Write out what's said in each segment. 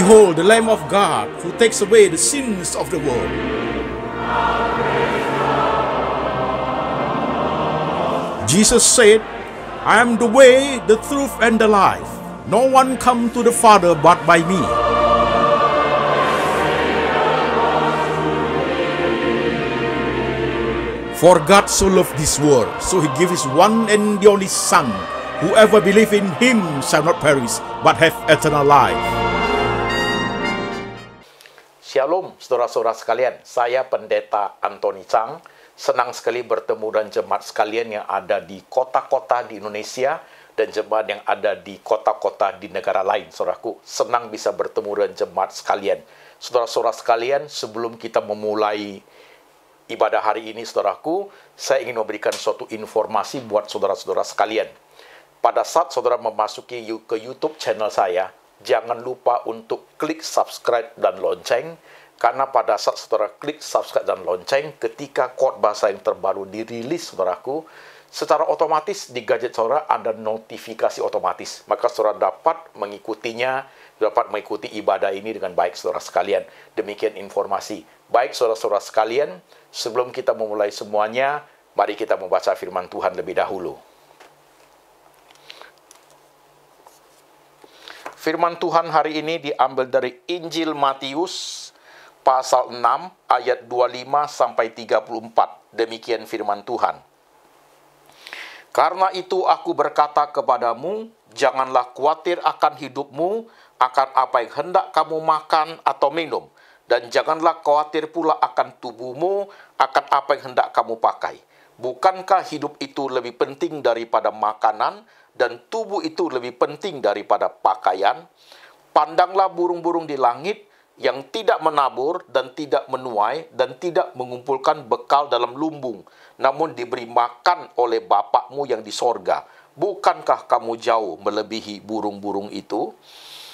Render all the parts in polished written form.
Behold, the Lamb of God who takes away the sins of the world. Jesus said, I am the way, the truth, and the life. No one comes to the Father but by me. For God so loved this world, so he gave his one and the only Son. Whoever believes in him shall not perish, but have eternal life. Shalom, saudara-saudara sekalian. Saya Pendeta Antoni Chang. Senang sekali bertemu dan jemaat sekalian yang ada di kota-kota di Indonesia dan jemaat yang ada di kota-kota di negara lain, saudaraku. Senang bisa bertemu dan jemaat sekalian. Saudara-saudara sekalian, sebelum kita memulai ibadah hari ini, saudaraku, saya ingin memberikan suatu informasi buat saudara-saudara sekalian. Pada saat saudara memasuki ke YouTube channel saya, jangan lupa untuk klik subscribe dan lonceng. Karena pada saat saudara klik subscribe dan lonceng, ketika khotbah saya yang terbaru dirilis, saudaraku, secara otomatis di gadget saudara ada notifikasi otomatis. Maka saudara dapat mengikutinya, dapat mengikuti ibadah ini dengan baik, saudara sekalian. Demikian informasi. Baik, saudara-saudara sekalian, sebelum kita memulai semuanya, mari kita membaca firman Tuhan lebih dahulu. Firman Tuhan hari ini diambil dari Injil Matius, pasal 6 ayat 25 sampai 34. Demikian firman Tuhan. Karena itu aku berkata kepadamu, janganlah khawatir akan hidupmu, akan apa yang hendak kamu makan atau minum, dan janganlah khawatir pula akan tubuhmu, akan apa yang hendak kamu pakai. Bukankah hidup itu lebih penting daripada makanan, dan tubuh itu lebih penting daripada pakaian? Pandanglah burung-burung di langit, yang tidak menabur dan tidak menuai dan tidak mengumpulkan bekal dalam lumbung, namun diberi makan oleh Bapakmu yang di sorga. Bukankah kamu jauh melebihi burung-burung itu?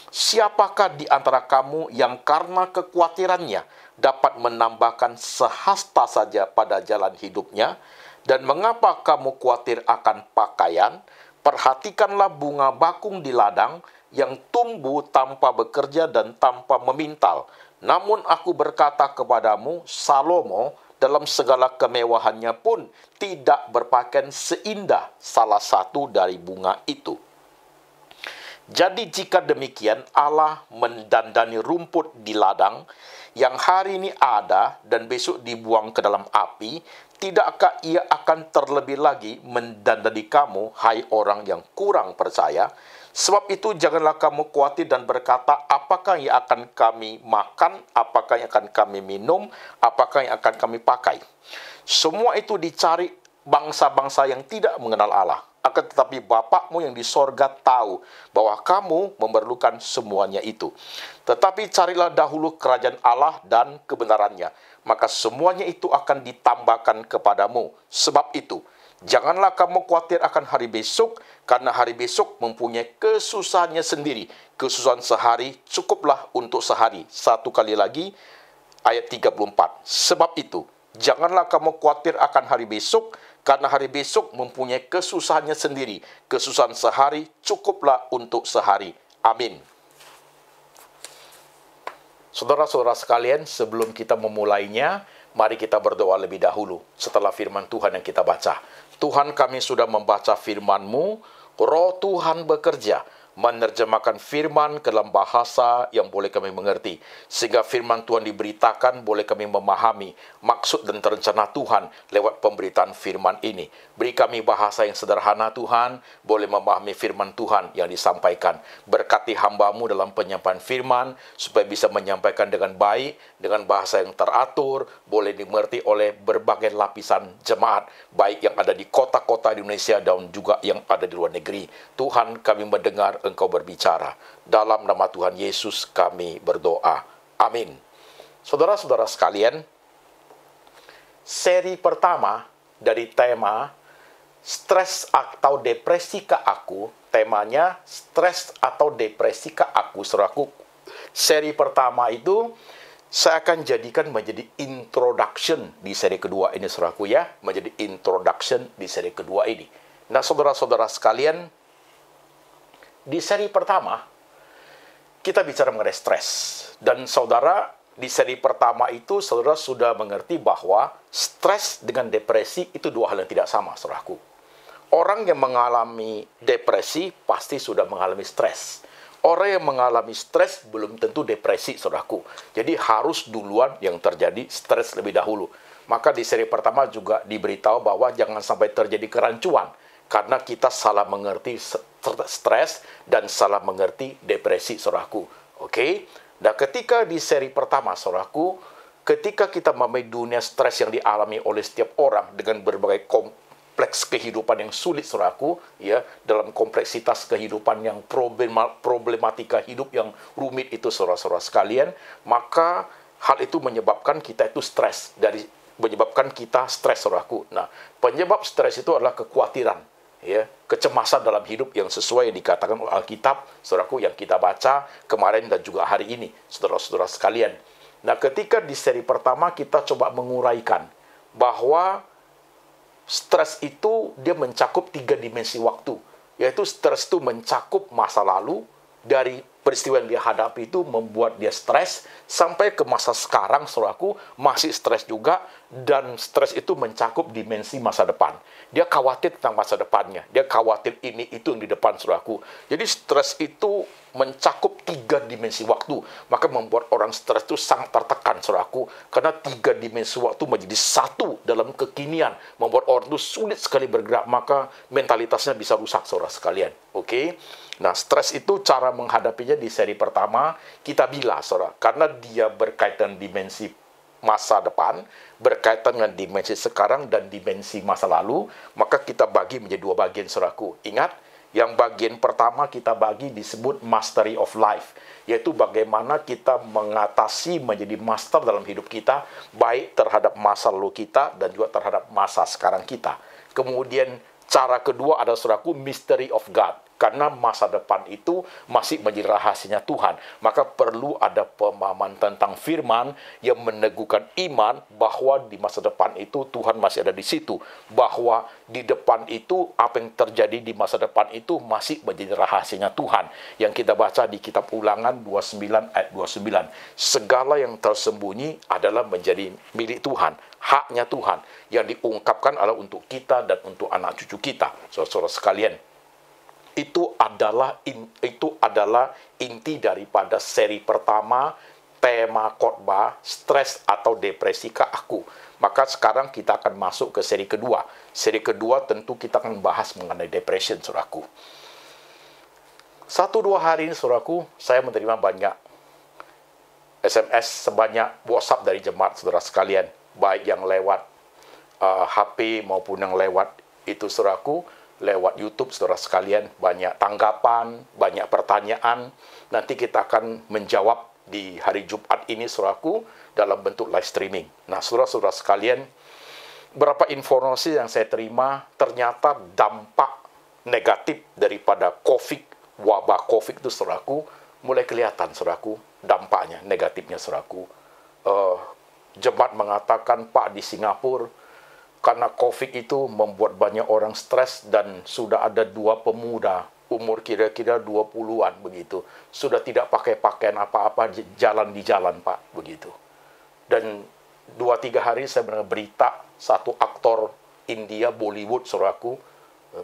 Siapakah di antara kamu yang karena kekhawatirannya dapat menambahkan sehasta saja pada jalan hidupnya? Dan mengapa kamu khawatir akan pakaian? Perhatikanlah bunga bakung di ladang, yang tumbuh tanpa bekerja dan tanpa memintal. Namun aku berkata kepadamu, Salomo dalam segala kemewahannya pun tidak berpakaian seindah salah satu dari bunga itu. Jadi jika demikian Allah mendandani rumput di ladang, yang hari ini ada dan besok dibuang ke dalam api, tidakkah ia akan terlebih lagi mendandani kamu, hai orang yang kurang percaya? Sebab itu janganlah kamu khawatir dan berkata, apakah yang akan kami makan, apakah yang akan kami minum, apakah yang akan kami pakai. Semua itu dicari bangsa-bangsa yang tidak mengenal Allah. Akan tetapi Bapakmu yang di sorga tahu bahwa kamu memerlukan semuanya itu. Tetapi carilah dahulu kerajaan Allah dan kebenarannya, maka semuanya itu akan ditambahkan kepadamu. Sebab itu, janganlah kamu khawatir akan hari besok, karena hari besok mempunyai kesusahannya sendiri. Kesusahan sehari cukuplah untuk sehari. Satu kali lagi, ayat 34. Sebab itu, janganlah kamu khawatir akan hari besok, karena hari besok mempunyai kesusahannya sendiri. Kesusahan sehari cukuplah untuk sehari. Amin. Saudara-saudara sekalian, sebelum kita memulainya, mari kita berdoa lebih dahulu setelah firman Tuhan yang kita baca. Tuhan, kami sudah membaca firman-Mu, Roh Tuhan bekerja, menerjemahkan firman ke dalam bahasa yang boleh kami mengerti. Sehingga firman Tuhan diberitakan, boleh kami memahami maksud dan rencana Tuhan lewat pemberitaan firman ini. Beri kami bahasa yang sederhana Tuhan, boleh memahami firman Tuhan yang disampaikan. Berkati hamba-Mu dalam penyampaian firman, supaya bisa menyampaikan dengan baik, dengan bahasa yang teratur, boleh dimengerti oleh berbagai lapisan jemaat, baik yang ada di kota-kota di Indonesia dan juga yang ada di luar negeri. Tuhan, kami mendengar Engkau berbicara. Dalam nama Tuhan Yesus kami berdoa. Amin. Saudara-saudara sekalian, seri pertama dari tema stres atau depresikah aku, temanya stres atau depresikah aku, saudaraku. Seri pertama itu saya akan jadikan menjadi introduction di seri kedua ini, saudaraku ya, menjadi introduction di seri kedua ini. Nah, saudara-saudara sekalian, di seri pertama kita bicara mengenai stres. Dan saudara, di seri pertama itu, saudara sudah mengerti bahwa stres dengan depresi itu dua hal yang tidak sama, saudaraku. Orang yang mengalami depresi pasti sudah mengalami stres. Orang yang mengalami stres belum tentu depresi, saudaraku. Jadi harus duluan yang terjadi stres lebih dahulu. Maka di seri pertama juga diberitahu bahwa jangan sampai terjadi kerancuan. Karena kita salah mengerti stres dan salah mengerti depresi, saudaraku. Oke? Nah, ketika di seri pertama, saudaraku, ketika kita memahami dunia stres yang dialami oleh setiap orang dengan berbagai kompleks kehidupan yang sulit, saudaraku, ya, dalam kompleksitas kehidupan yang problematika hidup yang rumit itu, saudara-saudara sekalian, maka hal itu menyebabkan kita itu stres, menyebabkan kita stres, saudaraku. Nah, penyebab stres itu adalah kekhawatiran, ya, kecemasan dalam hidup yang sesuai yang dikatakan oleh Alkitab, saudaraku, yang kita baca kemarin dan juga hari ini, saudara-saudara sekalian. Nah, ketika di seri pertama kita coba menguraikan bahwa stres itu dia mencakup 3 dimensi waktu, yaitu stres itu mencakup masa lalu, dari peristiwa yang dia hadapi itu membuat dia stres, sampai ke masa sekarang, saudaraku, masih stres juga, dan stres itu mencakup dimensi masa depan. Dia khawatir tentang masa depannya, dia khawatir ini, itu yang di depan, saudaraku. Jadi stres itu mencakup 3 dimensi waktu, maka membuat orang stres itu sangat tertekan, saudaraku, karena 3 dimensi waktu menjadi satu dalam kekinian, membuat orang itu sulit sekali bergerak, maka mentalitasnya bisa rusak, saudara sekalian. Oke? Nah, stres itu cara menghadapinya di seri pertama kita bilang, saudara, karena dia berkaitan dimensi masa depan, berkaitan dengan dimensi sekarang dan dimensi masa lalu, maka kita bagi menjadi 2 bagian, saudaraku. Ingat, yang bagian pertama kita bagi disebut mastery of life, yaitu bagaimana kita mengatasi menjadi master dalam hidup kita, baik terhadap masa lalu kita dan juga terhadap masa sekarang kita. Kemudian cara kedua adalah, saudaraku, mystery of God. Karena masa depan itu masih menjadi rahasianya Tuhan, maka perlu ada pemahaman tentang firman yang meneguhkan iman bahwa di masa depan itu Tuhan masih ada di situ, bahwa di depan itu apa yang terjadi di masa depan itu masih menjadi rahasianya Tuhan, yang kita baca di kitab Ulangan 29 ayat 29. Segala yang tersembunyi adalah menjadi milik Tuhan, haknya Tuhan, yang diungkapkan adalah untuk kita dan untuk anak cucu kita, saudara-saudara sekalian. Itu adalah inti daripada seri pertama, tema khotbah stres atau depresi ke aku. Maka sekarang kita akan masuk ke seri kedua. Seri kedua tentu kita akan bahas mengenai depression, saudaraku. 1-2 hari ini, saudaraku, saya menerima banyak SMS, sebanyak WhatsApp dari jemaat, saudara sekalian, baik yang lewat HP maupun yang lewat itu, saudaraku, lewat YouTube, saudara sekalian, banyak tanggapan, banyak pertanyaan. Nanti kita akan menjawab di hari Jumat ini, saudaraku, dalam bentuk live streaming. Nah, saudara-saudara sekalian, berapa informasi yang saya terima, ternyata dampak negatif daripada wabah COVID itu, saudaraku, mulai kelihatan, saudaraku, dampaknya, negatifnya, saudaraku. Jemaat mengatakan, Pak, di Singapura, karena COVID itu membuat banyak orang stres dan sudah ada 2 pemuda, umur kira-kira 20-an begitu. Sudah tidak pakai pakaian apa-apa, jalan di jalan, Pak, begitu. Dan 2-3 hari saya mendengar berita, satu aktor India, Bollywood, saudaraku,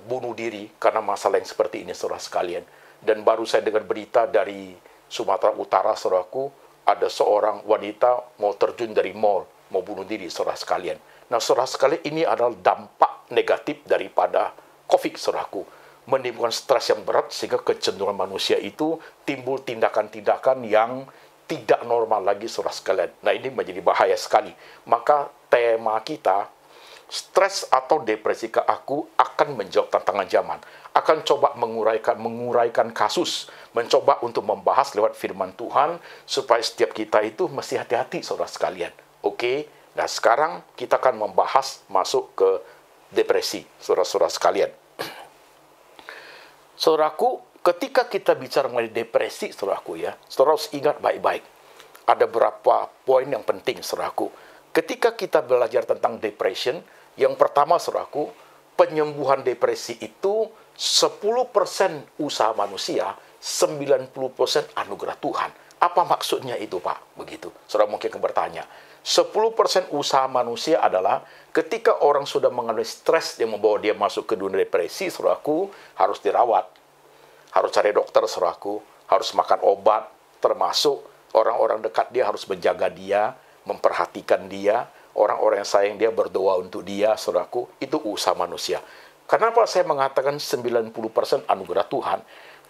bunuh diri karena masalah yang seperti ini, saudara sekalian. Dan baru saya dengar berita dari Sumatera Utara, saudaraku, ada seorang wanita mau terjun dari mall, mau bunuh diri, saudara sekalian. Nah, saudara sekalian, ini adalah dampak negatif daripada COVID, saudaraku. Menimbulkan stres yang berat, sehingga kecenderungan manusia itu timbul tindakan-tindakan yang tidak normal lagi, saudara sekalian. Nah, ini menjadi bahaya sekali. Maka tema kita, stres atau depresi ke aku, akan menjawab tantangan zaman. Akan coba menguraikan kasus, mencoba untuk membahas lewat firman Tuhan, supaya setiap kita itu mesti hati-hati, saudara sekalian. Oke? Nah, sekarang kita akan membahas masuk ke depresi, saudara-saudara sekalian. Saudaraku, ketika kita bicara mengenai depresi, saudaraku, ya, saudara harus ingat baik-baik. Ada beberapa poin yang penting, saudaraku. Ketika kita belajar tentang depression, yang pertama, saudaraku, penyembuhan depresi itu 10% usaha manusia, 90% anugerah Tuhan. Apa maksudnya itu, Pak? Begitu. Saudara mungkin akan bertanya. 10% usaha manusia adalah ketika orang sudah mengalami stres yang membawa dia masuk ke dunia depresi, saudaraku, harus dirawat. Harus cari dokter, saudaraku. Harus makan obat, termasuk orang-orang dekat dia harus menjaga dia, memperhatikan dia, orang-orang yang sayang dia berdoa untuk dia, saudaraku. Itu usaha manusia. Kenapa saya mengatakan 90% anugerah Tuhan?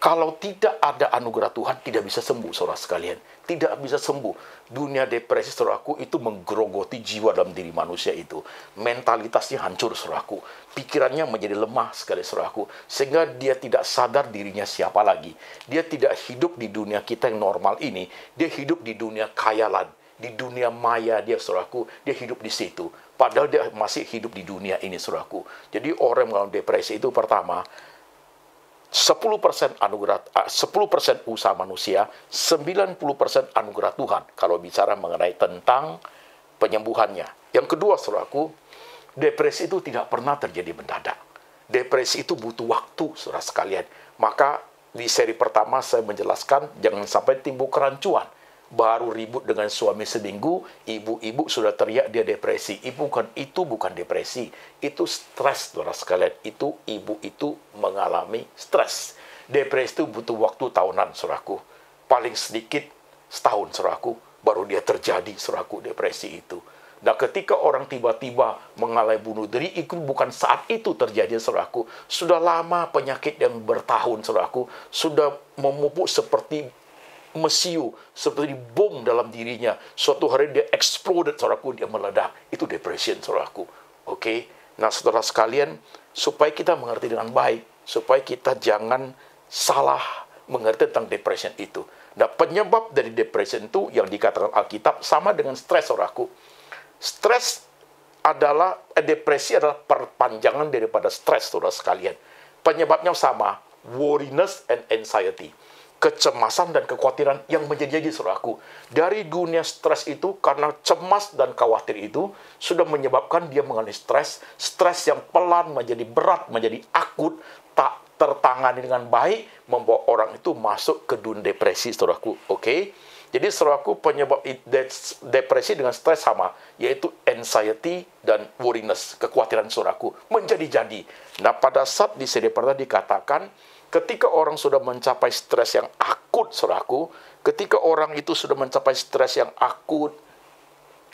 Kalau tidak ada anugerah Tuhan, tidak bisa sembuh, saudara sekalian. Tidak bisa sembuh. Dunia depresi, saudaraku, itu menggerogoti jiwa dalam diri manusia itu. Mentalitasnya hancur, saudaraku. Pikirannya menjadi lemah sekali, saudaraku. Sehingga dia tidak sadar dirinya siapa lagi. Dia tidak hidup di dunia kita yang normal ini. Dia hidup di dunia khayalan. Di dunia maya dia, saudaraku. Dia hidup di situ. Padahal dia masih hidup di dunia ini, saudaraku. Jadi orang yang mengalami depresi itu pertama, 10% anugerah, 10% usaha manusia, 90% anugerah Tuhan. Kalau bicara mengenai tentang penyembuhannya. Yang kedua, saudaraku, depresi itu tidak pernah terjadi mendadak. Depresi itu butuh waktu, saudara sekalian. Maka di seri pertama saya menjelaskan jangan sampai timbul kerancuan. Baru ribut dengan suami seminggu, ibu-ibu sudah teriak dia depresi. Itu bukan depresi, itu stres, saudara sekalian. Itu ibu itu mengalami stres. Depresi itu butuh waktu tahunan, saudaraku. Paling sedikit setahun, saudaraku, baru dia terjadi, saudaraku, depresi itu. Nah, ketika orang tiba-tiba mengalami bunuh diri, itu bukan saat itu terjadi, saudaraku. Sudah lama penyakit yang bertahun, saudaraku, sudah memupuk seperti mesiu, seperti bom dalam dirinya. Suatu hari dia exploded, saudaraku, dia meledak. Itu depression, saudaraku. Oke? Nah, saudara sekalian, supaya kita mengerti dengan baik, supaya kita jangan salah mengerti tentang depression itu. Nah, penyebab dari depression itu yang dikatakan Alkitab sama dengan stres, saudaraku. Stres adalah, depresi adalah perpanjangan daripada stres, saudara sekalian. Penyebabnya sama, worriness and anxiety. Kecemasan dan kekhawatiran yang menjadi-jadi, saudaraku. Dari dunia stres itu, karena cemas dan khawatir itu, sudah menyebabkan dia mengalami stres. Stres yang pelan menjadi berat, menjadi akut, tak tertangani dengan baik, membawa orang itu masuk ke dunia depresi, saudaraku. Oke? Jadi, saudaraku, penyebab depresi dengan stres sama, yaitu anxiety dan worriness, kekhawatiran, saudaraku, menjadi-jadi. Nah, pada saat di seri pertama dikatakan, ketika orang sudah mencapai stres yang akut, saudaraku, ketika orang itu sudah mencapai stres yang akut,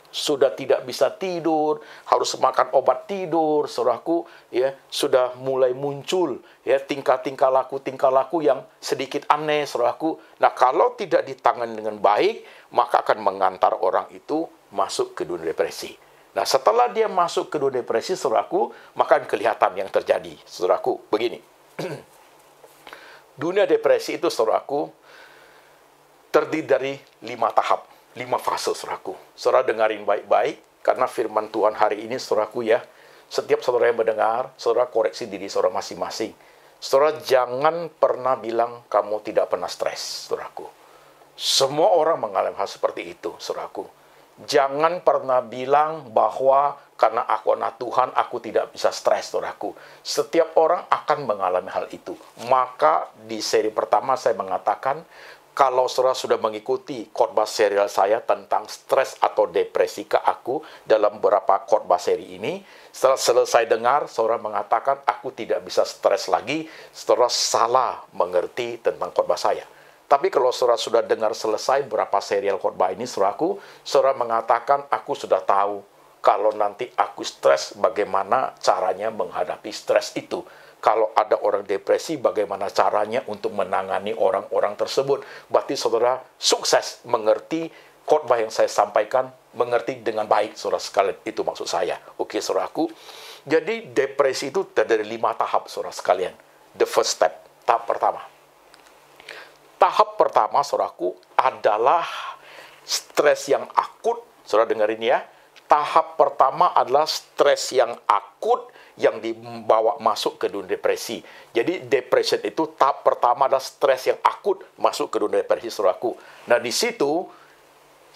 sudah tidak bisa tidur, harus makan obat tidur, saudaraku, ya, sudah mulai muncul ya tingkah laku yang sedikit aneh, saudaraku. Nah, kalau tidak ditangani dengan baik, maka akan mengantar orang itu masuk ke dunia depresi. Nah, setelah dia masuk ke dunia depresi, saudaraku, maka kelihatan yang terjadi, saudaraku. Begini. Dunia depresi itu, saudaraku, terdiri dari 5 tahap, 5 fase, saudaraku. Saudara dengarin baik-baik, karena firman Tuhan hari ini, saudaraku, ya, setiap saudara yang mendengar, saudara koreksi diri saudara masing-masing. Saudara jangan pernah bilang kamu tidak pernah stres, saudaraku. Semua orang mengalami hal seperti itu, saudaraku. Jangan pernah bilang bahwa karena aku anak Tuhan, aku tidak bisa stres, saudaraku. Setiap orang akan mengalami hal itu. Maka di seri pertama saya mengatakan, kalau saudara sudah mengikuti khotbah serial saya tentang stres atau depresi ke aku dalam beberapa khotbah seri ini, setelah selesai dengar, saudara mengatakan, aku tidak bisa stres lagi, saudara salah mengerti tentang khotbah saya. Tapi kalau saudara sudah dengar selesai berapa serial khotbah ini, saudaraku, saudara mengatakan, aku sudah tahu kalau nanti aku stres, bagaimana caranya menghadapi stres itu. Kalau ada orang depresi, bagaimana caranya untuk menangani orang-orang tersebut. Berarti saudara sukses mengerti khotbah yang saya sampaikan, mengerti dengan baik, saudara sekalian. Itu maksud saya. Oke, saudaraku. Jadi depresi itu terdiri dari 5 tahap, saudara sekalian. The first step, tahap pertama. Tahap pertama, saudaraku, adalah stres yang akut. Saudara dengerin ya. Tahap pertama adalah stres yang akut yang dibawa masuk ke dunia depresi. Jadi depression itu tahap pertama adalah stres yang akut masuk ke dunia depresi, saudaraku. Nah, di situ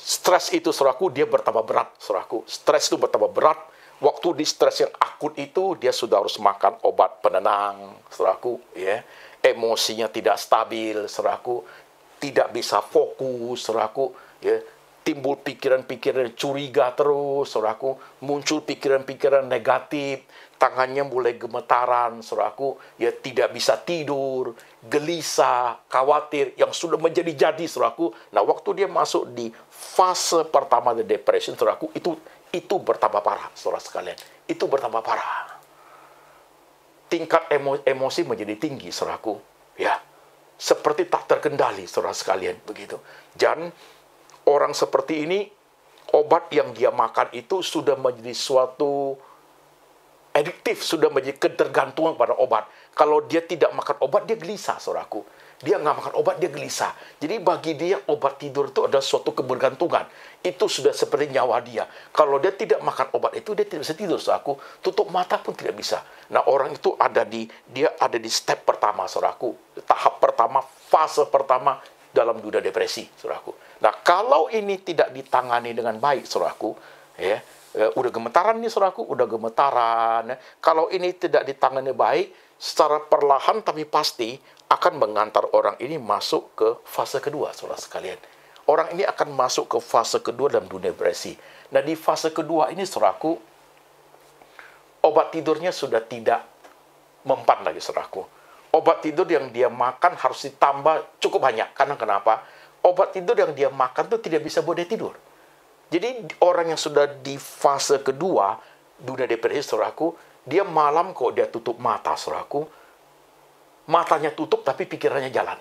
stres itu, saudaraku, dia bertambah berat, saudaraku. Stres itu bertambah berat. Waktu di stres yang akut itu dia sudah harus makan obat penenang, saudaraku, ya. emosinya tidak stabil, saudaraku, tidak bisa fokus, saudaraku, ya, timbul pikiran-pikiran curiga terus, saudaraku, muncul pikiran-pikiran negatif, tangannya mulai gemetaran, saudaraku, ya tidak bisa tidur, gelisah, khawatir, yang sudah menjadi-jadi, saudaraku. Nah, waktu dia masuk di fase pertama dari depression, saudaraku, itu bertambah parah, saudara sekalian. Itu bertambah parah. Tingkat emosi menjadi tinggi, saudaraku. Ya, seperti tak terkendali, saudara sekalian, begitu. Dan orang seperti ini, obat yang dia makan itu sudah menjadi suatu adiktif, sudah menjadi ketergantungan pada obat. Kalau dia tidak makan obat, dia gelisah, saudaraku. Dia nggak makan obat, dia gelisah. Jadi bagi dia, obat tidur itu adalah suatu kebergantungan. Itu sudah seperti nyawa dia. Kalau dia tidak makan obat itu, dia tidak bisa tidur, saudaraku. Tutup mata pun tidak bisa. Nah, orang itu dia ada di step pertama, saudaraku. Tahap pertama, fase pertama dalam dunia depresi, saudaraku. Nah, kalau ini tidak ditangani dengan baik, saudaraku, ya, udah gemetaran nih, saudaraku, udah gemetaran. Ya. Kalau ini tidak ditangani baik, secara perlahan tapi pasti akan mengantar orang ini masuk ke fase kedua, saudara sekalian. Orang ini akan masuk ke fase kedua dalam dunia depresi. Nah, di fase kedua ini, saudaraku, obat tidurnya sudah tidak mempan lagi, saudaraku. Obat tidur yang dia makan harus ditambah cukup banyak. Karena kenapa? Obat tidur yang dia makan itu tidak bisa buat dia tidur. Jadi orang yang sudah di fase kedua dunia depresi, saudaraku, dia malam kok dia tutup mata, saudaraku, matanya tutup tapi pikirannya jalan.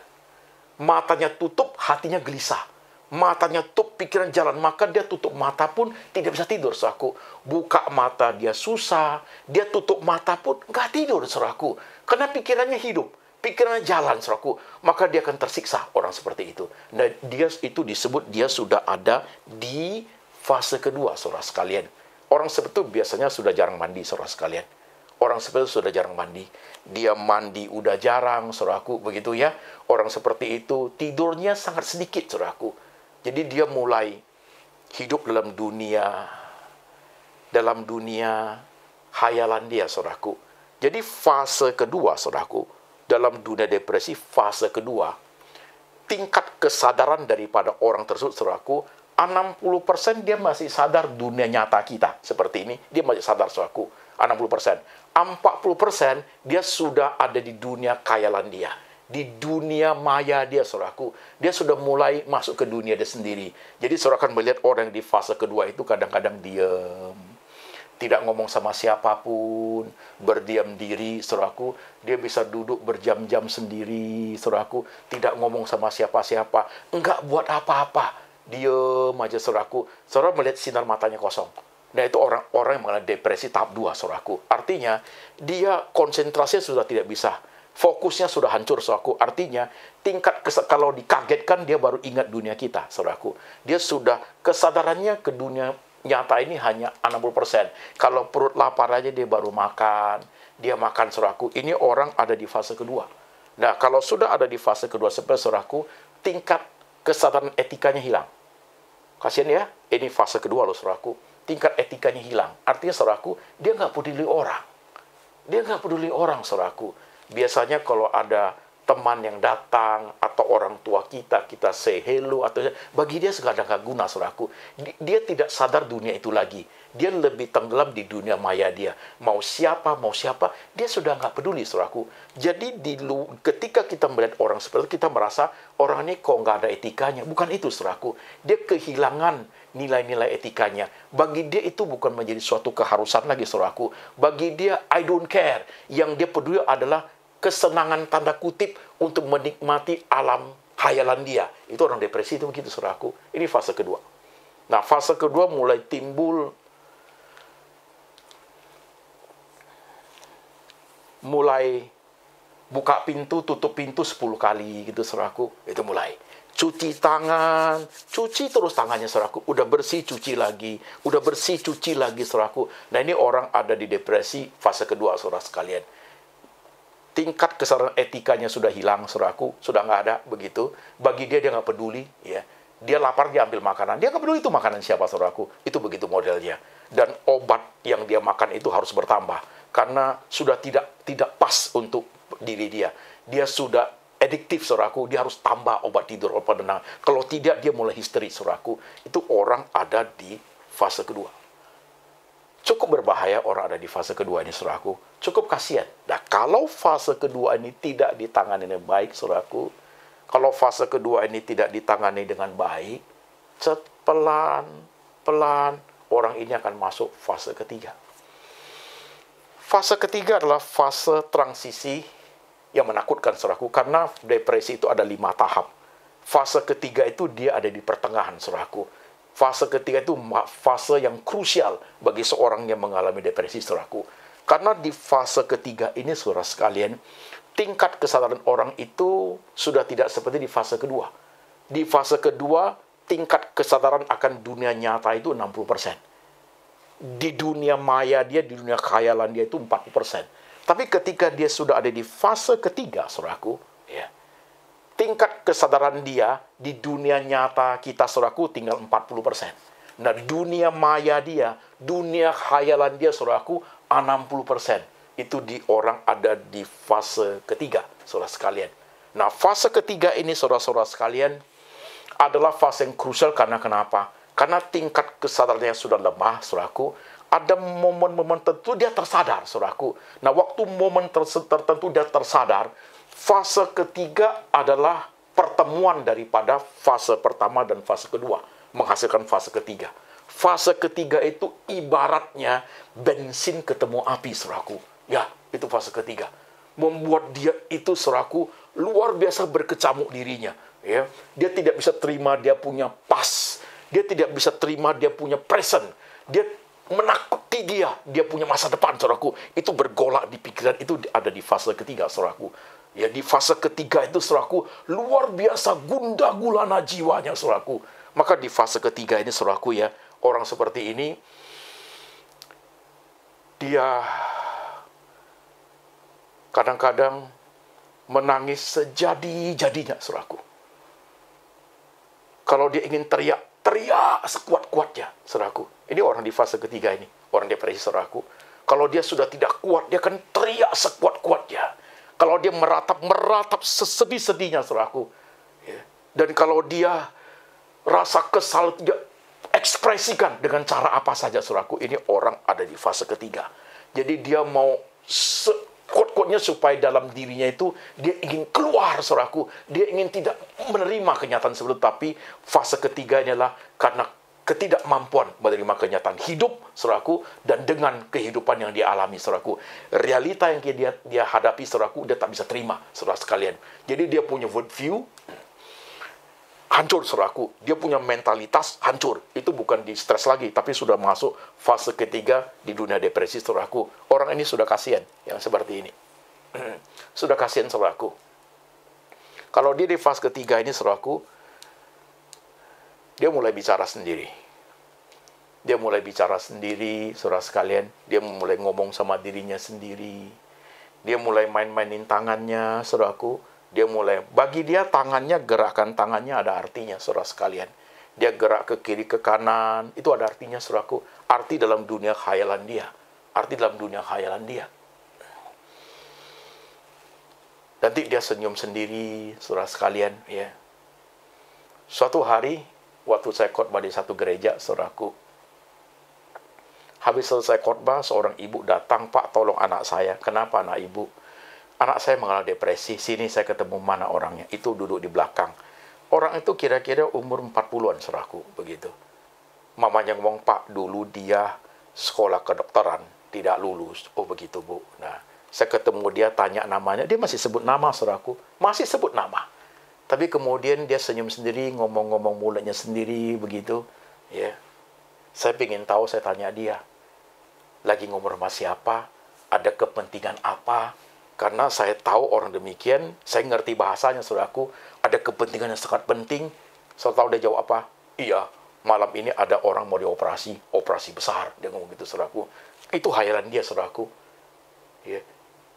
Matanya tutup, hatinya gelisah. Matanya tutup, pikiran jalan. Maka dia tutup mata pun tidak bisa tidur, saudaraku. Buka mata dia susah. Dia tutup mata pun nggak tidur, saudaraku. Karena pikirannya hidup. Pikirannya jalan, saudaraku. Maka dia akan tersiksa, orang seperti itu. Nah, dia itu disebut dia sudah ada di fase kedua, saudara sekalian. Orang seperti itu biasanya sudah jarang mandi, saudara sekalian. Orang seperti itu sudah jarang mandi. Dia mandi udah jarang, saudaraku, begitu ya. Orang seperti itu tidurnya sangat sedikit, saudaraku. Jadi dia mulai hidup dalam dunia hayalan dia, saudaraku. Jadi fase kedua, saudaraku, dalam dunia depresi, fase kedua, tingkat kesadaran daripada orang tersebut, saudaraku, 60% dia masih sadar dunia nyata kita seperti ini, dia masih sadar, saudaraku. 60%. 40% dia sudah ada di dunia khayalan dia, di dunia maya dia, saudaraku. Dia sudah mulai masuk ke dunia dia sendiri. Jadi saudara akan melihat orang di fase kedua itu kadang-kadang diam, tidak ngomong sama siapapun, berdiam diri, saudaraku. Dia bisa duduk berjam-jam sendiri, saudaraku, tidak ngomong sama siapa-siapa, enggak buat apa-apa, diam aja, saudaraku. Saudara melihat sinar matanya kosong. Nah, itu orang-orang yang mengalami depresi tahap 2, saudaraku. Artinya, dia konsentrasinya sudah tidak bisa. Fokusnya sudah hancur, saudaraku. Artinya, kalau dikagetkan, dia baru ingat dunia kita, saudaraku. Dia sudah, kesadarannya ke dunia nyata ini hanya 60%. Kalau perut lapar aja, dia baru makan. Dia makan, saudaraku. Ini orang ada di fase kedua. Nah, kalau sudah ada di fase kedua, seperti saudaraku, tingkat kesadaran etikanya hilang. Kasian ya, ini fase kedua loh, saudaraku. Tingkat etikanya hilang. Artinya, saudaraku, dia nggak peduli orang. Dia nggak peduli orang, saudaraku. Biasanya kalau ada teman yang datang, atau orang tua kita say hello, atau bagi dia segala nggak guna, saudaraku. Dia tidak sadar dunia itu lagi. Dia lebih tenggelam di dunia maya dia. Mau siapa, dia sudah nggak peduli, saudaraku. Jadi, ketika kita melihat orang seperti itu, kita merasa, orang ini kok nggak ada etikanya. Bukan itu, saudaraku. Dia kehilangan nilai-nilai etikanya. Bagi dia itu bukan menjadi suatu keharusan lagi, saudaraku. Bagi dia, I don't care. Yang dia peduli adalah kesenangan tanda kutip untuk menikmati alam hayalan dia. Itu orang depresi itu begitu, saudaraku. Ini fase kedua. Nah, fase kedua mulai timbul, mulai buka pintu, tutup pintu 10 kali gitu, saudaraku. Itu mulai. Cuci tangan, cuci terus tangannya, saudaraku. Udah bersih, cuci lagi. Udah bersih, cuci lagi, saudaraku. Nah, ini orang ada di depresi fase kedua, saudara sekalian. Tingkat kesadaran etikanya sudah hilang, saudaraku. Sudah nggak ada, begitu. Bagi dia nggak peduli, ya. Dia lapar, dia ambil makanan. Dia nggak peduli itu makanan siapa, saudaraku. Itu begitu modelnya. Dan obat yang dia makan itu harus bertambah. Karena sudah tidak pas untuk diri dia. dia sudah adiktif, saudaraku, dia harus tambah obat tidur, obat tenang. Kalau tidak, dia mulai histeri, saudaraku. Itu orang ada di fase kedua. Cukup berbahaya orang ada di fase kedua ini, saudaraku. Cukup kasihan. Nah, kalau fase kedua ini tidak ditangani dengan baik, saudaraku, kalau fase kedua ini tidak ditangani dengan baik, pelan-pelan orang ini akan masuk fase ketiga. Fase ketiga adalah fase transisi yang menakutkan, saudaraku, karena depresi itu ada 5 tahap. Fase ketiga itu dia ada di pertengahan, saudaraku. Fase ketiga itu fase yang krusial bagi seorang yang mengalami depresi, saudaraku. Karena di fase ketiga ini, saudara sekalian, tingkat kesadaran orang itu sudah tidak seperti di fase kedua. Di fase kedua, tingkat kesadaran akan dunia nyata itu 60%. Di dunia maya dia, di dunia khayalan dia itu 40%. Tapi ketika dia sudah ada di fase ketiga, saudaraku, ya, tingkat kesadaran dia di dunia nyata kita, saudaraku, tinggal 40%. Nah, dunia maya dia, dunia khayalan dia, saudaraku, 60%. Itu di orang ada di fase ketiga, saudara sekalian. Nah, fase ketiga ini, saudara-saudara sekalian, adalah fase yang krusial karena kenapa? Karena tingkat kesadarannya sudah lemah, saudaraku. Ada momen-momen tertentu dia tersadar, saudaraku. Nah, waktu momen tertentu dia tersadar, fase ketiga adalah pertemuan daripada fase pertama dan fase kedua, menghasilkan fase ketiga. Fase ketiga itu ibaratnya bensin ketemu api, saudaraku. Ya, itu fase ketiga. Membuat dia itu, saudaraku, luar biasa berkecamuk dirinya. Ya, dia tidak bisa terima dia punya pas. Dia tidak bisa terima dia punya present. Dia menakuti dia punya masa depan, saudaraku. Itu bergolak di pikiran, itu ada di fase ketiga, saudaraku. Ya, di fase ketiga itu, saudaraku, luar biasa gundah gulana jiwanya, saudaraku. Maka di fase ketiga ini, saudaraku, ya, orang seperti ini, dia kadang-kadang menangis sejadi-jadinya, saudaraku. Kalau dia ingin teriak sekuat-kuatnya, saudaraku. Ini orang di fase ketiga ini, orang depresi, saudaraku. Kalau dia sudah tidak kuat, dia akan teriak sekuat-kuatnya. Kalau dia meratap sesedih-sedihnya, saudaraku. Ya. Dan kalau dia rasa kesal, dia ekspresikan dengan cara apa saja, saudaraku. Ini orang ada di fase ketiga. Jadi dia mau kuat-kuatnya supaya dalam dirinya itu dia ingin keluar, saudaraku. Dia ingin tidak menerima kenyataan sebelum, tapi fase ketiga adalah karena ketidakmampuan menerima kenyataan hidup, saudaraku, dan dengan kehidupan yang dia alami, saudaraku. Realita yang dia hadapi, saudaraku, dia tak bisa terima, saudara sekalian. Jadi dia punya worldview hancur, saudaraku. Dia punya mentalitas hancur. Itu bukan di stres lagi, tapi sudah masuk fase ketiga di dunia depresi, saudaraku. Orang ini sudah kasihan yang seperti ini. Sudah kasihan, saudaraku. Kalau dia di fase ketiga ini, saudaraku, dia mulai bicara sendiri. Dia mulai bicara sendiri, saudara sekalian. Dia mulai ngomong sama dirinya sendiri. Dia mulai main-mainin tangannya, saudaraku. Dia mulai, bagi dia tangannya, gerakan tangannya ada artinya, saudara sekalian. Dia gerak ke kiri, ke kanan, itu ada artinya, saudaraku. Arti dalam dunia khayalan dia. Arti dalam dunia khayalan dia. Nanti dia senyum sendiri, saudara sekalian. Ya. Suatu hari, waktu saya khotbah di satu gereja, saudaraku. Habis selesai khotbah, seorang ibu datang, "Pak, tolong anak saya." "Kenapa, anak ibu?" "Anak saya mengalami depresi." "Sini saya ketemu mana orangnya." Itu duduk di belakang. Orang itu kira-kira umur 40-an, saudaraku, begitu. Mamanya ngomong, "Pak, dulu dia sekolah kedokteran, tidak lulus." "Oh, begitu, Bu." Nah, saya ketemu dia, tanya namanya. Dia masih sebut nama, saudaraku. Masih sebut nama. Tapi kemudian dia senyum sendiri, ngomong-ngomong mulutnya sendiri, begitu. Ya. Saya ingin tahu, saya tanya dia. Lagi ngomong sama siapa? Ada kepentingan apa? Karena saya tahu orang demikian, saya ngerti bahasanya, saudaraku, ada kepentingan yang sangat penting. Saya tahu dia jawab apa? "Iya, malam ini ada orang mau dioperasi, operasi besar." Dia ngomong gitu, saudaraku. Itu khayalan dia, saudaraku. Ya.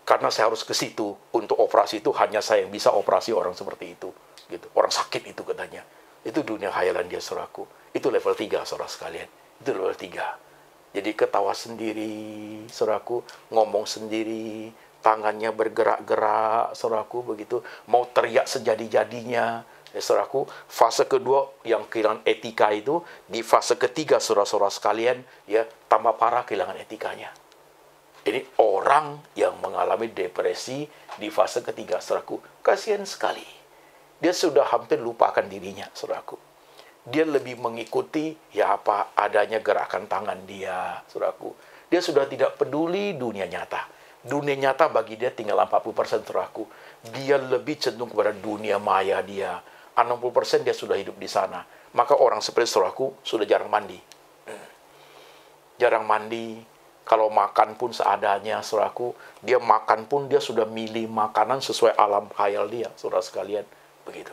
Karena saya harus ke situ, untuk operasi itu hanya saya yang bisa operasi orang seperti itu. Gitu. Orang sakit itu katanya. Itu dunia khayalan dia, saudaraku. Itu level 3, saudara sekalian. Itu level 3. Jadi ketawa sendiri, saudaraku, ngomong sendiri, tangannya bergerak-gerak, saudaraku, begitu, mau teriak sejadi-jadinya. Ya, saudaraku, fase kedua yang kehilangan etika itu, di fase ketiga, saudara-saudara sekalian, ya, tambah parah kehilangan etikanya. Ini orang yang mengalami depresi di fase ketiga, saudaraku. Kasihan sekali. Dia sudah hampir lupakan dirinya, saudaraku. Dia lebih mengikuti ya apa adanya gerakan tangan dia, saudaraku. Dia sudah tidak peduli dunia nyata. Dunia nyata bagi dia tinggal 40%, saudaraku. Dia lebih cenderung kepada dunia maya dia. 60% dia sudah hidup di sana. Maka orang seperti saudaraku sudah jarang mandi. Jarang mandi. Kalau makan pun seadanya, saudaraku. Dia makan pun dia sudah milih makanan sesuai alam khayal dia, saudara sekalian. Begitu.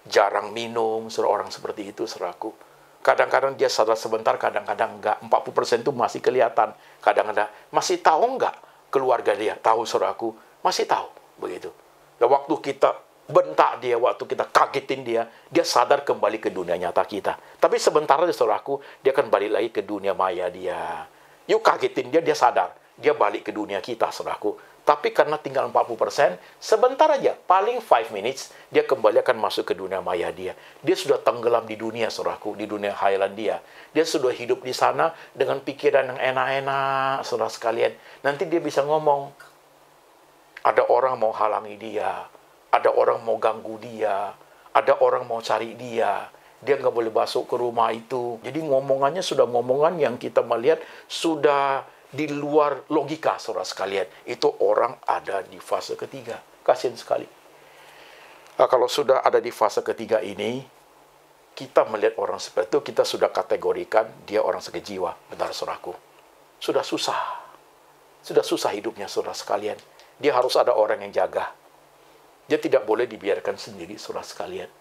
Jarang minum, saudara, orang seperti itu, saudaraku. Kadang-kadang dia sadar sebentar, kadang-kadang enggak. 40% itu masih kelihatan. Kadang-kadang masih tahu enggak keluarga dia? Tahu, saudaraku. Masih tahu. Begitu. Dan waktu kita bentak dia, waktu kita kagetin dia, dia sadar kembali ke dunia nyata kita. Tapi sebentar aja, saudaraku, dia akan balik lagi ke dunia maya dia. Yuk kagetin dia, dia sadar. Dia balik ke dunia kita, saudaraku. Tapi karena tinggal 40%, sebentar aja, paling 5 minutes, dia kembali akan masuk ke dunia maya dia. Dia sudah tenggelam di dunia, saudaraku, di dunia khayalan dia. Dia sudah hidup di sana dengan pikiran yang enak-enak, saudara sekalian. Nanti dia bisa ngomong, ada orang mau halangi dia, ada orang mau ganggu dia, ada orang mau cari dia. Dia nggak boleh masuk ke rumah itu. Jadi ngomongannya sudah ngomongan yang kita melihat sudah di luar logika, saudara sekalian. Itu orang ada di fase ketiga. Kasihan sekali. Nah, kalau sudah ada di fase ketiga ini, kita melihat orang seperti itu, kita sudah kategorikan dia orang sakit jiwa. Benar, saudaraku. Sudah susah. Sudah susah hidupnya, saudara sekalian. Dia harus ada orang yang jaga. Dia tidak boleh dibiarkan sendiri, saudara sekalian.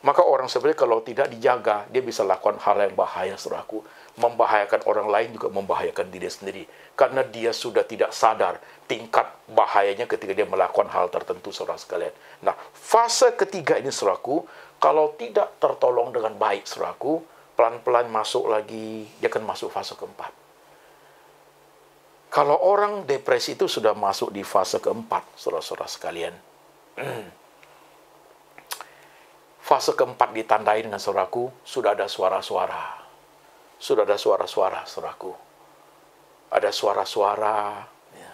Maka orang sebenarnya kalau tidak dijaga, dia bisa lakukan hal yang bahaya, saudaraku. Membahayakan orang lain juga membahayakan diri sendiri. Karena dia sudah tidak sadar tingkat bahayanya ketika dia melakukan hal tertentu, saudara sekalian. Nah, fase ketiga ini, saudaraku, kalau tidak tertolong dengan baik, saudaraku, pelan-pelan masuk lagi, dia akan masuk fase keempat. Kalau orang depresi itu sudah masuk di fase keempat, saudara-saudara sekalian. Fase keempat ditandai dengan, saudaraku, sudah ada suara-suara. Sudah ada suara-suara, saudaraku. Ada suara-suara. Ya.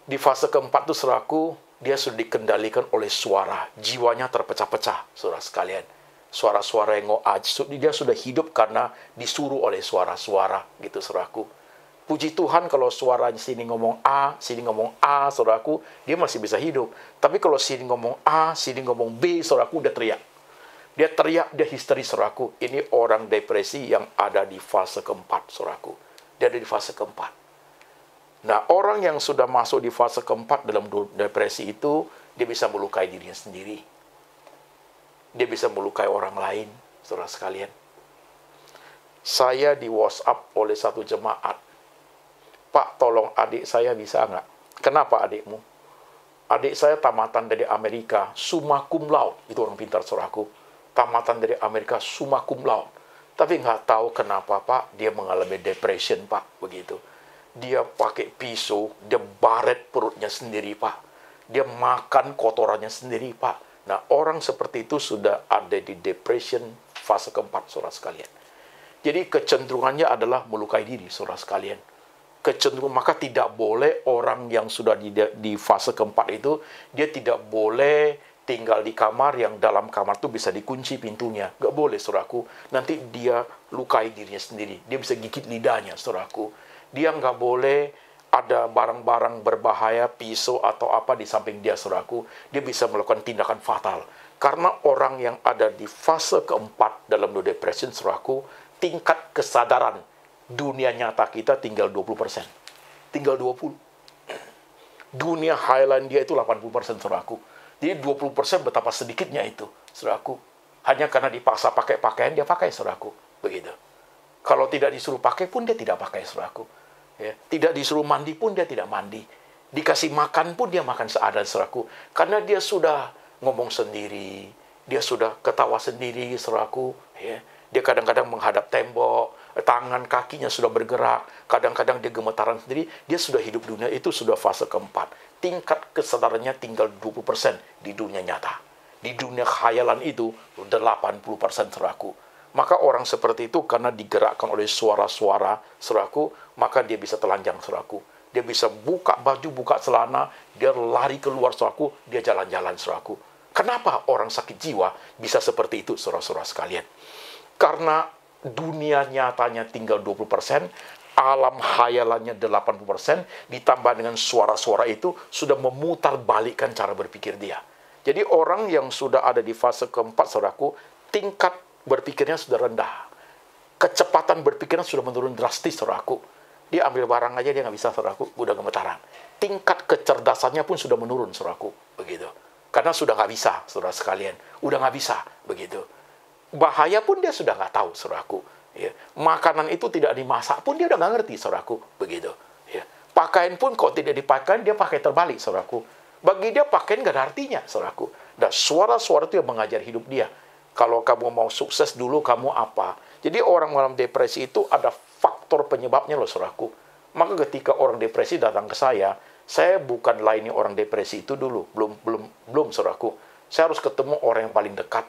Di fase keempat itu, saudaraku, dia sudah dikendalikan oleh suara. Jiwanya terpecah-pecah, saudara sekalian. Suara-suara yang dia sudah hidup karena disuruh oleh suara-suara, gitu, saudaraku. Puji Tuhan kalau suaranya sini ngomong A, sini ngomong A, saudaraku, dia masih bisa hidup. Tapi kalau sini ngomong A, sini ngomong B, saudaraku, udah teriak. Dia teriak, dia histeris, saudaraku. Ini orang depresi yang ada di fase keempat, saudaraku. Dia ada di fase keempat. Nah, orang yang sudah masuk di fase keempat dalam depresi itu, dia bisa melukai dirinya sendiri. Dia bisa melukai orang lain, saudara sekalian. Saya di WhatsApp oleh satu jemaat. Pak, tolong adik saya bisa nggak? Kenapa adikmu? Adik saya tamatan dari Amerika, summa cum laude. Itu orang pintar, saudaraku. Tamatan dari Amerika, summa cum laude. Tapi nggak tahu kenapa, Pak, dia mengalami depression, Pak. Begitu. Dia pakai pisau, dia baret perutnya sendiri, Pak. Dia makan kotorannya sendiri, Pak. Nah, orang seperti itu sudah ada di depression fase keempat, saudara sekalian. Jadi kecenderungannya adalah melukai diri, saudara sekalian. Kecenderungan, maka tidak boleh orang yang sudah di fase keempat itu, dia tidak boleh tinggal di kamar yang dalam kamar itu bisa dikunci pintunya. Nggak boleh, saudaraku. Nanti dia lukai dirinya sendiri. Dia bisa gigit lidahnya, saudaraku. Dia nggak boleh ada barang-barang berbahaya, pisau atau apa di samping dia, saudaraku. Dia bisa melakukan tindakan fatal. Karena orang yang ada di fase keempat dalam depression, saudaraku, tingkat kesadaran dunia nyata kita tinggal 20%. Tinggal 20%. Dunia khayalan dia itu 80%, saudaraku. Jadi 20% betapa sedikitnya itu, saudaraku. Hanya karena dipaksa pakai pakaian, dia pakai, saudaraku. Begitu. Kalau tidak disuruh pakai pun, dia tidak pakai, saudaraku. Ya. Tidak disuruh mandi pun, dia tidak mandi. Dikasih makan pun, dia makan seadanya, saudaraku. Karena dia sudah ngomong sendiri. Dia sudah ketawa sendiri, saudaraku. Ya. Dia kadang-kadang menghadap tembok, tangan kakinya sudah bergerak, kadang-kadang dia gemetaran sendiri, dia sudah hidup dunia itu sudah fase keempat. Tingkat kesadarannya tinggal 20% di dunia nyata. Di dunia khayalan itu 80% saudaraku. Maka orang seperti itu karena digerakkan oleh suara-suara saudaraku, maka dia bisa telanjang saudaraku. Dia bisa buka baju, buka celana, dia lari keluar saudaraku, dia jalan-jalan saudaraku. Kenapa orang sakit jiwa bisa seperti itu saudara-saudara sekalian? Karena dunia nyatanya tinggal 20%, alam khayalannya 80%, ditambah dengan suara-suara itu sudah memutar balikkan cara berpikir dia. Jadi orang yang sudah ada di fase keempat, saudaraku, tingkat berpikirnya sudah rendah. Kecepatan berpikirnya sudah menurun drastis, saudaraku. Dia ambil barang aja dia nggak bisa, saudaraku, udah gemetaran. Tingkat kecerdasannya pun sudah menurun, saudaraku, begitu. Karena sudah nggak bisa, saudara sekalian. Udah nggak bisa, begitu. Bahaya pun dia sudah nggak tahu, saudaraku. Ya. Makanan itu tidak dimasak pun dia udah nggak ngerti, saudaraku. Begitu. Ya. Pakaian pun kalau tidak dipakai, dia pakai terbalik, saudaraku. Bagi dia pakaian nggak ada artinya, saudaraku. Dan suara-suara itu yang mengajar hidup dia. Kalau kamu mau sukses dulu, kamu apa? Jadi orang dalam depresi itu ada faktor penyebabnya loh, saudaraku. Maka ketika orang depresi datang ke saya bukan layani orang depresi itu dulu. Belum, saudaraku. Saya harus ketemu orang yang paling dekat.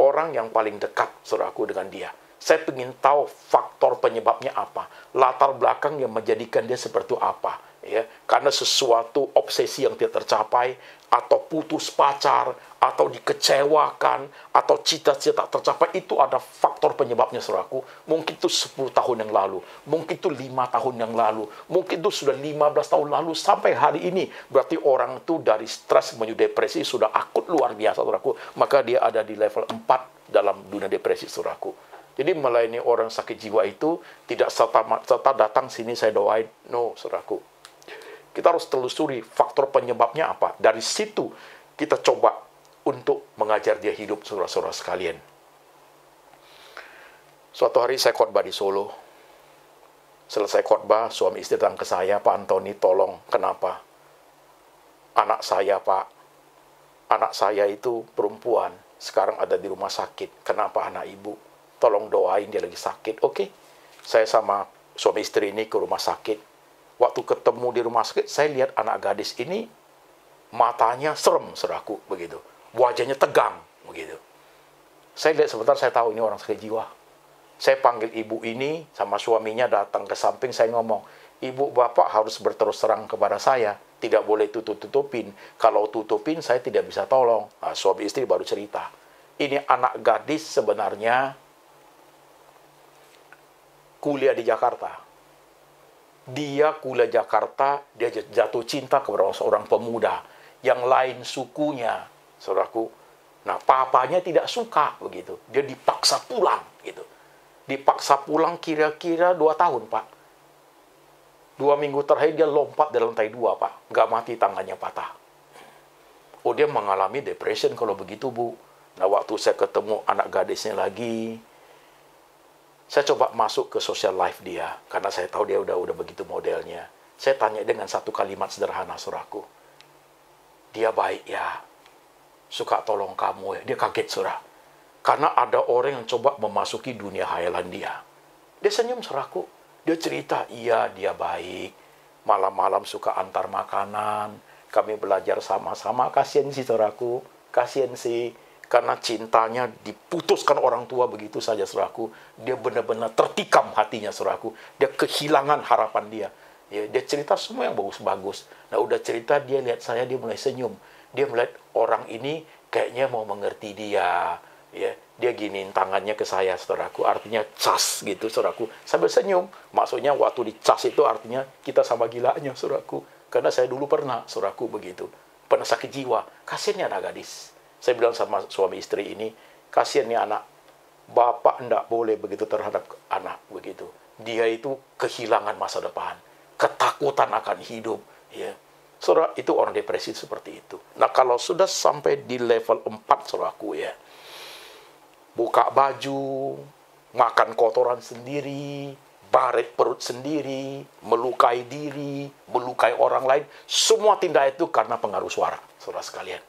Orang yang paling dekat, saudaraku, dengan dia. Saya ingin tahu faktor penyebabnya apa. Latar belakang yang menjadikan dia seperti apa. Ya, karena sesuatu obsesi yang tidak tercapai, atau putus pacar, atau dikecewakan, atau cita-cita tercapai, itu ada faktor penyebabnya, saudaraku. Mungkin itu 10 tahun yang lalu, mungkin itu 5 tahun yang lalu, mungkin itu sudah 15 tahun lalu, sampai hari ini. Berarti orang itu dari stres menuju depresi sudah akut luar biasa, saudaraku. Maka dia ada di level 4 dalam dunia depresi, saudaraku. Jadi melayani orang sakit jiwa itu tidak serta datang sini saya doain. No, saudaraku. Kita harus telusuri faktor penyebabnya apa. Dari situ kita coba untuk mengajar dia hidup, saudara-saudara sekalian. Suatu hari saya khotbah di Solo. Selesai khotbah, suami istri datang ke saya, Pak Antoni, tolong, kenapa? Anak saya, Pak. Anak saya itu perempuan, sekarang ada di rumah sakit. Kenapa anak ibu? Tolong doain, dia lagi sakit. Oke. Saya sama suami istri ini ke rumah sakit. Waktu ketemu di rumah sakit, saya lihat anak gadis ini matanya serem, saudaraku, begitu. Wajahnya tegang, begitu. Saya lihat sebentar, saya tahu ini orang sakit jiwa. Saya panggil ibu ini sama suaminya datang ke samping, saya ngomong, ibu bapak harus berterus terang kepada saya, tidak boleh tutup-tutupin. Kalau tutupin, saya tidak bisa tolong. Nah, suami istri baru cerita. Ini anak gadis sebenarnya kuliah di Jakarta. Dia kuliah Jakarta, dia jatuh cinta kepada seorang pemuda yang lain sukunya, saudaraku. Nah, papanya tidak suka begitu. Dia dipaksa pulang gitu. Dipaksa pulang kira-kira 2 tahun, Pak. 2 minggu terakhir dia lompat dari lantai 2, Pak. Nggak mati, tangannya patah. Oh, dia mengalami depression kalau begitu, Bu. Nah, waktu saya ketemu anak gadisnya lagi, saya coba masuk ke social life dia, karena saya tahu dia udah begitu modelnya. Saya tanya dengan satu kalimat sederhana, saudaraku. Dia baik ya, suka tolong kamu ya. Dia kaget, saudara. Karena ada orang yang coba memasuki dunia khayalan dia. Dia senyum, saudaraku. Dia cerita, iya dia baik. Malam-malam suka antar makanan. Kami belajar sama-sama. Kasian sih, saudaraku. Kasian sih. Karena cintanya diputuskan orang tua begitu saja, saudaraku. Dia benar-benar tertikam hatinya, saudaraku. Dia kehilangan harapan dia. Ya, dia cerita semua yang bagus-bagus. Nah, udah cerita, dia lihat saya, dia mulai senyum. Dia melihat orang ini kayaknya mau mengerti dia. Ya, dia giniin tangannya ke saya, saudaraku. Artinya cas gitu, saudaraku. Sambil senyum. Maksudnya waktu dicas itu artinya kita sama gilanya, saudaraku. Karena saya dulu pernah, saudaraku, begitu. Pernah sakit jiwa. Kasiannya anak gadis. Saya bilang sama suami istri ini, kasihan nih anak, bapak enggak boleh begitu terhadap anak begitu. Dia itu kehilangan masa depan, ketakutan akan hidup. Ya. Saudara, itu orang depresi seperti itu. Nah, kalau sudah sampai di level 4, saudaraku ya, buka baju, makan kotoran sendiri, baret perut sendiri, melukai diri, melukai orang lain, semua tindak itu karena pengaruh suara, saudara sekalian.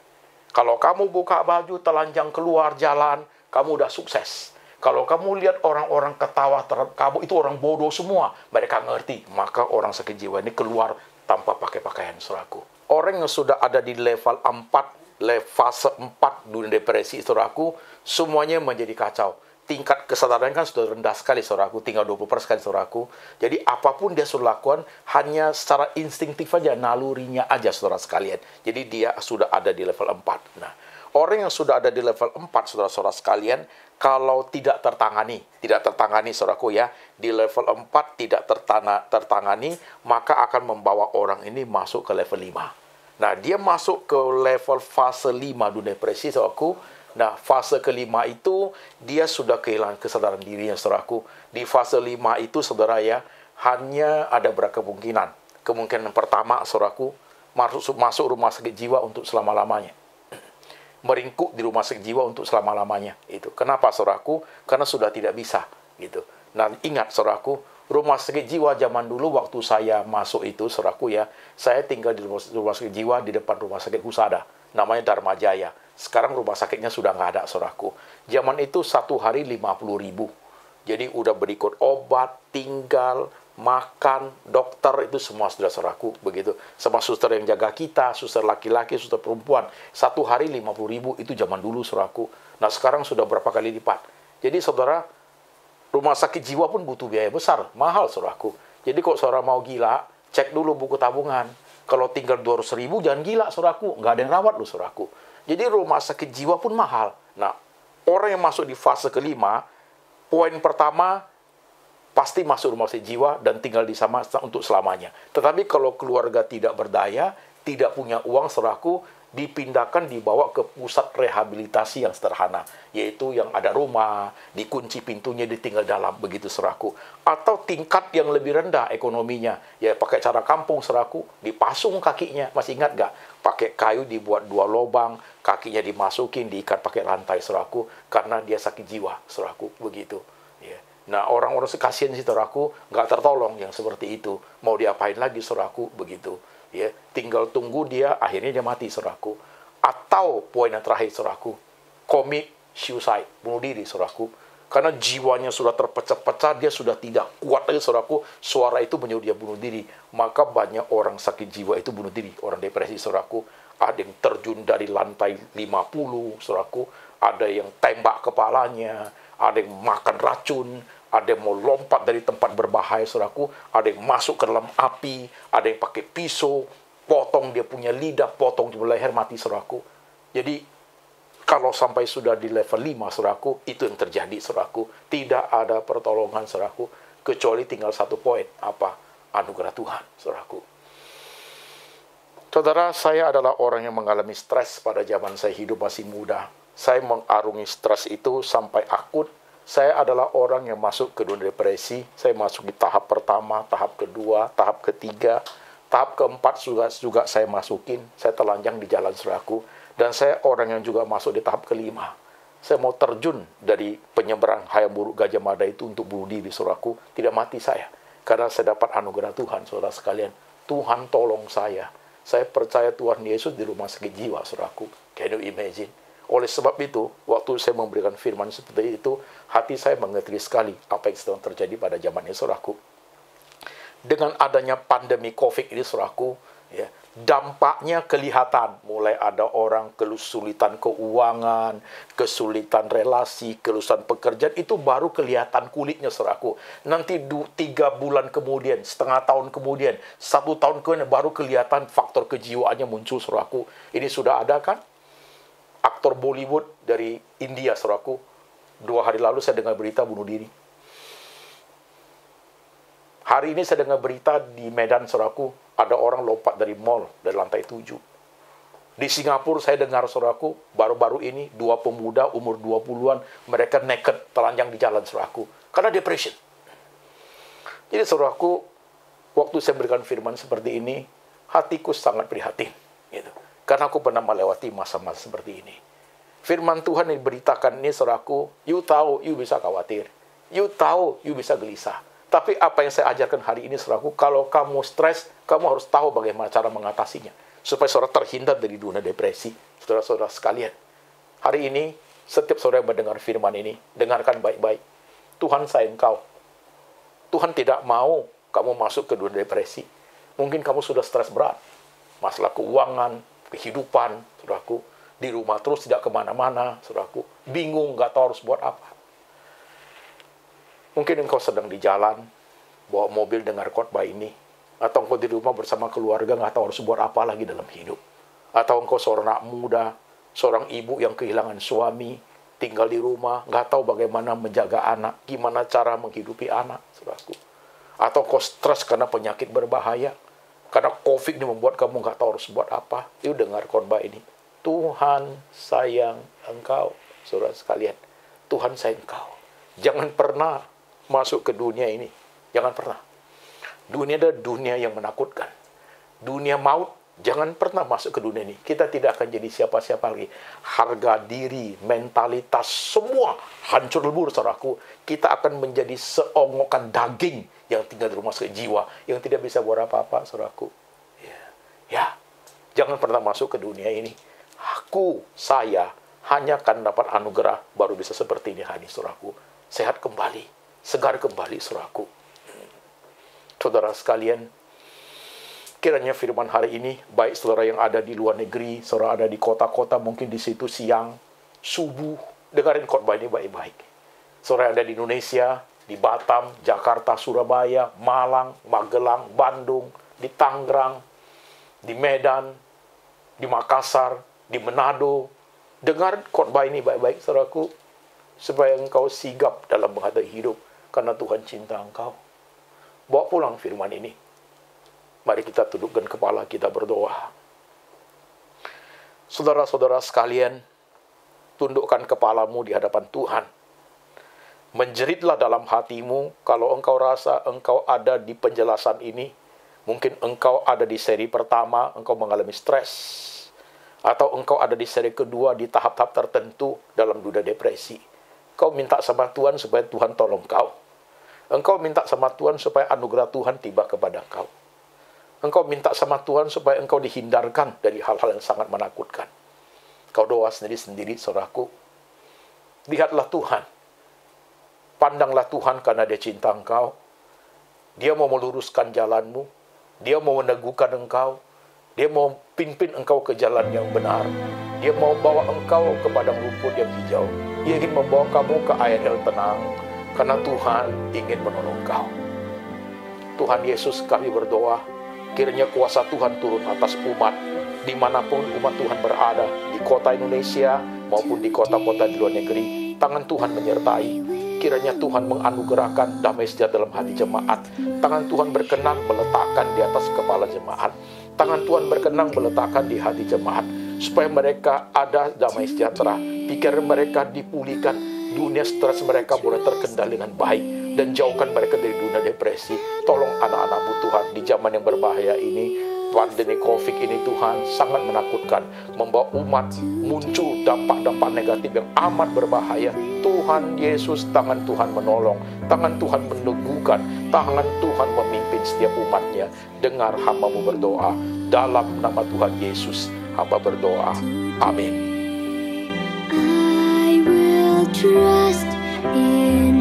Kalau kamu buka baju, telanjang keluar jalan, kamu udah sukses. Kalau kamu lihat orang-orang ketawa terhadap kamu, itu orang bodoh semua. Mereka ngerti. Maka orang sakit jiwa ini keluar tanpa pakai pakaian, saudaraku. Orang yang sudah ada di level 4, fase 4 dunia depresi, saudaraku, semuanya menjadi kacau. Tingkat kesadaran kan sudah rendah sekali, saudaraku. Tinggal 20%, saudaraku. Jadi apapun dia sudah lakukan, hanya secara instingtif aja, nalurinya aja, saudara sekalian. Jadi dia sudah ada di level 4. Nah, orang yang sudah ada di level 4, saudara-saudara sekalian, kalau tidak tertangani, saudaraku ya, di level 4 tidak tertangani, maka akan membawa orang ini masuk ke level 5. Nah, dia masuk ke level fase 5 dunia depresi, saudaraku. Nah, fase kelima itu, dia sudah kehilangan kesadaran dirinya, saudaraku. Di fase 5 itu, saudara ya, hanya ada berapa kemungkinan. Kemungkinan pertama, saudaraku, masuk rumah sakit jiwa untuk selama-lamanya. Meringkuk di rumah sakit jiwa untuk selama-lamanya. Itu. Kenapa, saudaraku? Karena sudah tidak bisa. Gitu. Nah, ingat, saudaraku, rumah sakit jiwa zaman dulu waktu saya masuk itu, saudaraku ya, saya tinggal di rumah sakit jiwa di depan rumah sakit Husada. Namanya Dharma Jaya. Sekarang rumah sakitnya sudah nggak ada, saudaraku. Zaman itu 1 hari 50.000. Jadi udah berikut obat, tinggal, makan, dokter, itu semua sudah, saudaraku, begitu. Sama suster yang jaga kita, suster laki-laki, suster perempuan. 1 hari 50.000 itu zaman dulu, saudaraku. Nah, sekarang sudah berapa kali lipat. Jadi, saudara, rumah sakit jiwa pun butuh biaya besar, mahal, saudaraku. Jadi, kalau saudara mau gila, cek dulu buku tabungan. Kalau tinggal 200.000, jangan gila, saudaraku. Nggak ada yang rawat loh, saudaraku. Jadi, rumah sakit jiwa pun mahal. Nah, orang yang masuk di fase kelima, poin pertama, pasti masuk rumah sakit jiwa dan tinggal di sana untuk selamanya. Tetapi kalau keluarga tidak berdaya, tidak punya uang, saudaraku, dipindahkan, dibawa ke pusat rehabilitasi yang sederhana, yaitu yang ada rumah, dikunci pintunya, ditinggal dalam, begitu, saudaraku. Atau tingkat yang lebih rendah ekonominya, ya pakai cara kampung, saudaraku, dipasung kakinya, masih ingat nggak? Pakai kayu dibuat 2 lubang, kakinya dimasukin, diikat pakai rantai, saudaraku, karena dia sakit jiwa, saudaraku, begitu. Ya. Nah, orang-orang sekasian sih, saudaraku, nggak tertolong yang seperti itu. Mau diapain lagi, saudaraku, begitu. Ya, tinggal tunggu dia, akhirnya dia mati, saudaraku. Atau poin yang terakhir, saudaraku, commit suicide, bunuh diri, saudaraku. Karena jiwanya sudah terpecah-pecah, dia sudah tidak kuat lagi, saudaraku. Suara itu menyuruh dia bunuh diri. Maka banyak orang sakit jiwa itu bunuh diri, orang depresi, saudaraku. Ada yang terjun dari lantai 50, saudaraku. Ada yang tembak kepalanya, ada yang makan racun, ada yang mau lompat dari tempat berbahaya, saudaraku, ada yang masuk ke dalam api, ada yang pakai pisau, potong dia punya lidah, potong di leher, mati, saudaraku. Jadi, kalau sampai sudah di level 5, saudaraku, itu yang terjadi, saudaraku. Tidak ada pertolongan, saudaraku, kecuali tinggal 1 poin, apa? Anugerah Tuhan, saudaraku. Saudara, saya adalah orang yang mengalami stres pada zaman saya hidup masih muda. Saya mengarungi stres itu sampai akut. Saya adalah orang yang masuk ke dunia depresi. Saya masuk di tahap pertama, tahap kedua, tahap ketiga, tahap keempat juga saya masukin. Saya telanjang di jalan, saudaraku. Dan saya orang yang juga masuk di tahap kelima. Saya mau terjun dari penyeberang Hayam Buruk Gajah Mada itu untuk bunuh diri, saudaraku. Tidak mati saya. Karena saya dapat anugerah Tuhan, saudara sekalian. Tuhan tolong saya. Saya percaya Tuhan Yesus di rumah sakit jiwa, saudaraku. Can you imagine? Oleh sebab itu, waktu saya memberikan firman seperti itu, hati saya mengerti sekali apa yang sedang terjadi pada zaman ini, saudaraku. Dengan adanya pandemi COVID ini, saudaraku, ya, dampaknya kelihatan. Mulai ada orang kesulitan keuangan, kesulitan relasi, kesulitan pekerjaan, itu baru kelihatan kulitnya, saudaraku. Nanti 3 bulan kemudian, setengah tahun kemudian, 1 tahun kemudian, baru kelihatan faktor kejiwaannya muncul, saudaraku. Ini sudah ada kan? Aktor Bollywood dari India, saudaraku. 2 hari lalu saya dengar berita bunuh diri. Hari ini saya dengar berita di Medan, saudaraku, ada orang lompat dari mall, dari lantai 7. Di Singapura saya dengar, saudaraku, baru-baru ini 2 pemuda umur 20-an, mereka naked, telanjang di jalan, saudaraku. Karena depression. Jadi, saudaraku, waktu saya berikan firman seperti ini, hatiku sangat prihatin. Gitu. Karena aku pernah melewati masa-masa seperti ini. Firman Tuhan yang diberitakan ini, saudaraku, you tahu, you bisa khawatir. You tahu, you bisa gelisah. Tapi apa yang saya ajarkan hari ini, saudaraku, kalau kamu stres, kamu harus tahu bagaimana cara mengatasinya. Supaya saudara terhindar dari dunia depresi. Saudara-saudara sekalian. Hari ini, Setiap saudara yang mendengar firman ini, dengarkan baik-baik. Tuhan sayang kau. Tuhan tidak mau kamu masuk ke dunia depresi. Mungkin kamu sudah stres berat. Masalah keuangan, kehidupan, saudaraku. Di rumah terus tidak kemana-mana, saudaraku. Bingung, nggak tahu harus buat apa. Mungkin engkau sedang di jalan, bawa mobil dengar khotbah ini. Atau engkau di rumah bersama keluarga, nggak tahu harus buat apa lagi dalam hidup. Atau engkau seorang anak muda, seorang ibu yang kehilangan suami, tinggal di rumah, nggak tahu bagaimana menjaga anak, gimana cara menghidupi anak, saudaraku. Atau engkau stres karena penyakit berbahaya, karena COVID ini membuat kamu nggak tahu harus buat apa. Yuk dengar khotbah ini. Tuhan sayang engkau, saudara sekalian. Tuhan sayang engkau. Jangan pernah masuk ke dunia ini. Jangan pernah. Dunia adalah dunia yang menakutkan. Dunia maut, jangan pernah masuk ke dunia ini. Kita tidak akan jadi siapa-siapa lagi. Harga diri, mentalitas, semua hancur lebur, saudaraku. Kita akan menjadi seongokan daging yang tinggal di rumah sakit jiwa, yang tidak bisa buat apa-apa, saudaraku. Ya, jangan pernah masuk ke dunia ini. Saya hanya akan dapat anugerah, baru bisa seperti ini hari, saudaraku. Sehat kembali, segar kembali, saudaraku. Saudara sekalian, kiranya firman hari ini, baik saudara yang ada di luar negeri, saudara ada di kota-kota, mungkin di situ siang, subuh, dengarin khotbah ini baik-baik. Saudara yang ada di Indonesia, di Batam, Jakarta, Surabaya, Malang, Magelang, Bandung, di Tangerang, di Medan, di Makassar, di Manado, dengar khotbah ini baik-baik, saudaraku, supaya engkau sigap dalam menghadapi hidup, karena Tuhan cinta engkau. Bawa pulang firman ini. Mari kita tundukkan kepala, kita berdoa. Saudara-saudara sekalian, tundukkan kepalamu di hadapan Tuhan. Menjeritlah dalam hatimu kalau engkau rasa engkau ada di penjelasan ini. Mungkin engkau ada di seri pertama, engkau mengalami stres. Atau engkau ada di seri kedua di tahap-tahap tertentu dalam dunia depresi. Kau minta sama Tuhan supaya Tuhan tolong kau. Engkau minta sama Tuhan supaya anugerah Tuhan tiba kepada engkau. Engkau minta sama Tuhan supaya engkau dihindarkan dari hal-hal yang sangat menakutkan. Kau doa sendiri-sendiri, saudaraku. Lihatlah Tuhan. Pandanglah Tuhan karena Dia cinta engkau. Dia mau meluruskan jalanmu. Dia mau meneguhkan engkau. Dia mau pimpin engkau ke jalan yang benar. Dia mau bawa engkau ke padang rumput yang hijau. Dia ingin membawa kamu ke air yang tenang. Karena Tuhan ingin menolong kau. Tuhan Yesus, kami berdoa, kiranya kuasa Tuhan turun atas umat, dimanapun umat Tuhan berada, di kota Indonesia maupun di kota-kota di luar negeri. Tangan Tuhan menyertai. Kiranya Tuhan menganugerahkan damai sejahtera dalam hati jemaat. Tangan Tuhan berkenan meletakkan di atas kepala jemaat. Tangan Tuhan berkenan meletakkan di hati jemaat. Supaya mereka ada damai sejahtera. Pikiran mereka dipulihkan. Dunia stres mereka boleh terkendali dengan baik. Dan jauhkan mereka dari dunia depresi. Tolong anak-anakmu Tuhan di zaman yang berbahaya ini. Pandemi COVID ini Tuhan sangat menakutkan. Membawa umat muncul dampak-dampak negatif yang amat berbahaya. Tuhan Yesus, tangan Tuhan menolong. Tangan Tuhan meneguhkan. Tangan Tuhan memimpin setiap umatnya. Dengar hamba-Mu berdoa. Dalam nama Tuhan Yesus, hamba berdoa. Amin. I will trust in